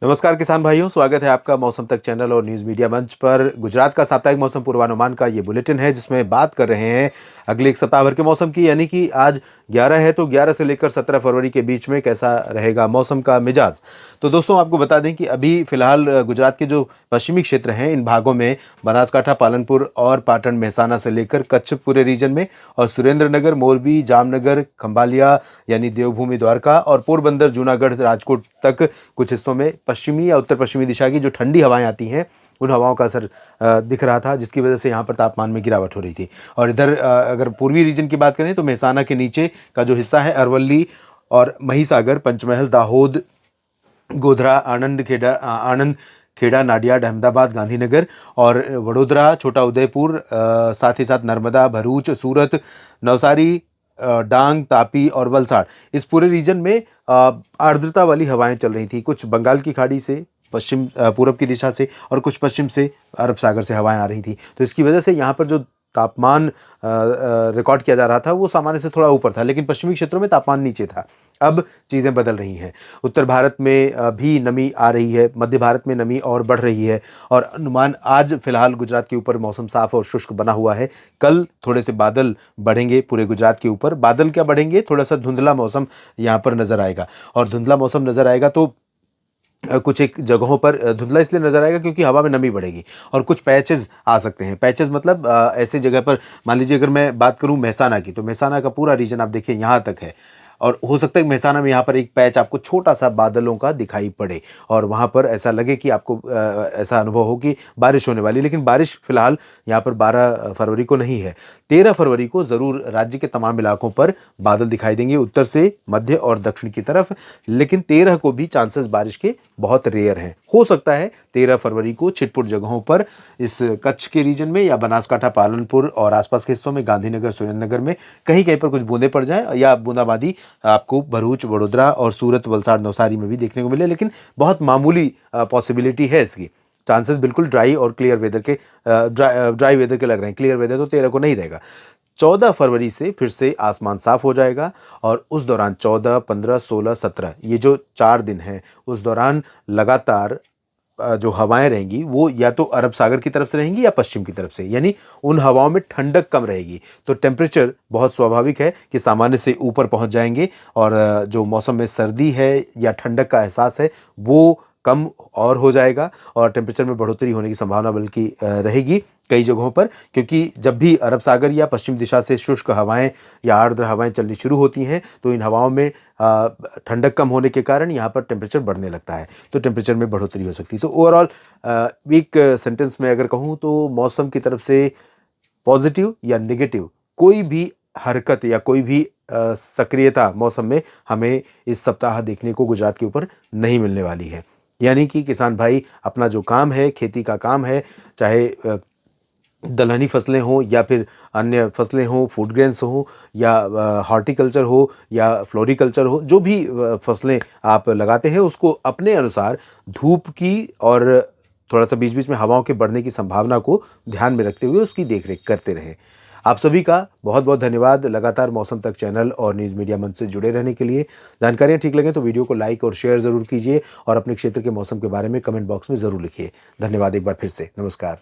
नमस्कार किसान भाइयों, स्वागत है आपका मौसम तक चैनल और न्यूज़ मीडिया मंच पर। गुजरात का साप्ताहिक मौसम पूर्वानुमान का ये बुलेटिन है जिसमें बात कर रहे हैं अगले एक सप्ताह भर के मौसम की। यानी कि आज 11 है तो 11 से लेकर 17 फरवरी के बीच में कैसा रहेगा मौसम का मिजाज। तो दोस्तों आपको बता दें कि अभी फिलहाल गुजरात के जो पश्चिमी क्षेत्र हैं इन भागों में बनासकांठा, पालनपुर और पाटन, मेहसाना से लेकर कच्छ पूरे रीजन में, और सुरेंद्रनगर, मोरबी, जामनगर, खंभालिया यानी देवभूमि, द्वारका और पोरबंदर, जूनागढ़, राजकोट तक कुछ हिस्सों में पश्चिमी या उत्तर पश्चिमी दिशा की जो ठंडी हवाएं आती हैं उन हवाओं का असर दिख रहा था, जिसकी वजह से यहाँ पर तापमान में गिरावट हो रही थी। और इधर अगर पूर्वी रीजन की बात करें तो मेहसाना के नीचे का जो हिस्सा है, अरवली और महिसागर, पंचमहल, दाहोद, गोधरा, आनंद खेड़ा, नाडियाड, अहमदाबाद, गांधीनगर और वडोदरा, छोटा उदयपुर, साथ ही साथ नर्मदा, भरूच, सूरत, नवसारी, डांग, तापी और वलसाड़, इस पूरे रीजन में आर्द्रता वाली हवाएं चल रही थी। कुछ बंगाल की खाड़ी से, पश्चिम पूरब की दिशा से, और कुछ पश्चिम से अरब सागर से हवाएं आ रही थी। तो इसकी वजह से यहाँ पर जो तापमान रिकॉर्ड किया जा रहा था वो सामान्य से थोड़ा ऊपर था, लेकिन पश्चिमी क्षेत्रों में तापमान नीचे था। अब चीज़ें बदल रही हैं। उत्तर भारत में भी नमी आ रही है, मध्य भारत में नमी और बढ़ रही है। और अनुमान आज फिलहाल गुजरात के ऊपर मौसम साफ और शुष्क बना हुआ है। कल थोड़े से बादल बढ़ेंगे पूरे गुजरात के ऊपर। बादल क्या बढ़ेंगे, थोड़ा सा धुंधला मौसम यहाँ पर नज़र आएगा। और धुंधला मौसम नज़र आएगा तो कुछ एक जगहों पर धुंधला इसलिए नजर आएगा क्योंकि हवा में नमी बढ़ेगी और कुछ पैचेस आ सकते हैं। पैचेस मतलब ऐसे जगह पर, मान लीजिए अगर मैं बात करूं मेहसाना की, तो मेहसाना का पूरा रीजन आप देखिए यहाँ तक है, और हो सकता है कि मेहसाना में यहाँ पर एक पैच आपको छोटा सा बादलों का दिखाई पड़े और वहाँ पर ऐसा लगे कि आपको ऐसा अनुभव हो कि बारिश होने वाली। लेकिन बारिश फिलहाल यहाँ पर 12 फरवरी को नहीं है। 13 फरवरी को ज़रूर राज्य के तमाम इलाकों पर बादल दिखाई देंगे, उत्तर से मध्य और दक्षिण की तरफ। लेकिन 13 को भी चांसेस बारिश के बहुत रेयर हैं। हो सकता है 13 फरवरी को छिटपुट जगहों पर इस कच्छ के रीजन में या बनासकांठा, पालनपुर और आसपास के हिस्सों में, गांधीनगर, सुरेंद्रनगर में कहीं कहीं पर कुछ बूंदें पड़ जाएं, या बूंदाबांदी आपको भरूच, वडोदरा और सूरत, वलसाड़, नवसारी में भी देखने को मिले। लेकिन बहुत मामूली पॉसिबिलिटी है इसकी। चांसेस बिल्कुल ड्राई और क्लियर वेदर के ड्राई वेदर के लग रहे हैं। क्लियर वेदर तो 13 को नहीं रहेगा। 14 फरवरी से फिर से आसमान साफ हो जाएगा और उस दौरान 14, 15, 16, 17 ये जो 4 दिन हैं उस दौरान लगातार जो हवाएं रहेंगी वो या तो अरब सागर की तरफ से रहेंगी या पश्चिम की तरफ से, यानी उन हवाओं में ठंडक कम रहेगी। तो टेम्परेचर बहुत स्वाभाविक है कि सामान्य से ऊपर पहुंच जाएंगे और जो मौसम में सर्दी है या ठंडक का एहसास है वो कम और हो जाएगा और टेम्परेचर में बढ़ोतरी होने की संभावना बल्कि रहेगी कई जगहों पर, क्योंकि जब भी अरब सागर या पश्चिम दिशा से शुष्क हवाएं या आर्द्र हवाएं चलनी शुरू होती हैं तो इन हवाओं में ठंडक कम होने के कारण यहाँ पर टेम्परेचर बढ़ने लगता है, तो टेम्परेचर में बढ़ोतरी हो सकती है। तो ओवरऑल एक सेंटेंस में अगर कहूँ तो मौसम की तरफ से पॉजिटिव या नेगेटिव कोई भी हरकत या कोई भी सक्रियता मौसम में हमें इस सप्ताह देखने को गुजरात के ऊपर नहीं मिलने वाली है। यानी कि किसान भाई अपना जो काम है, खेती का काम है, चाहे दलहनी फसलें हों या फिर अन्य फसलें हों, फूड ग्रेन्स हों या हॉर्टिकल्चर हो या फ्लोरिकल्चर हो, जो भी फसलें आप लगाते हैं उसको अपने अनुसार धूप की और थोड़ा सा बीच बीच में हवाओं के बढ़ने की संभावना को ध्यान में रखते हुए उसकी देखरेख करते रहें। आप सभी का बहुत बहुत धन्यवाद लगातार मौसम तक चैनल और न्यूज़ मीडिया मंच से जुड़े रहने के लिए। जानकारियाँ ठीक लगें तो वीडियो को लाइक और शेयर ज़रूर कीजिए और अपने क्षेत्र के मौसम के बारे में कमेंट बॉक्स में ज़रूर लिखिए। धन्यवाद एक बार फिर से। नमस्कार।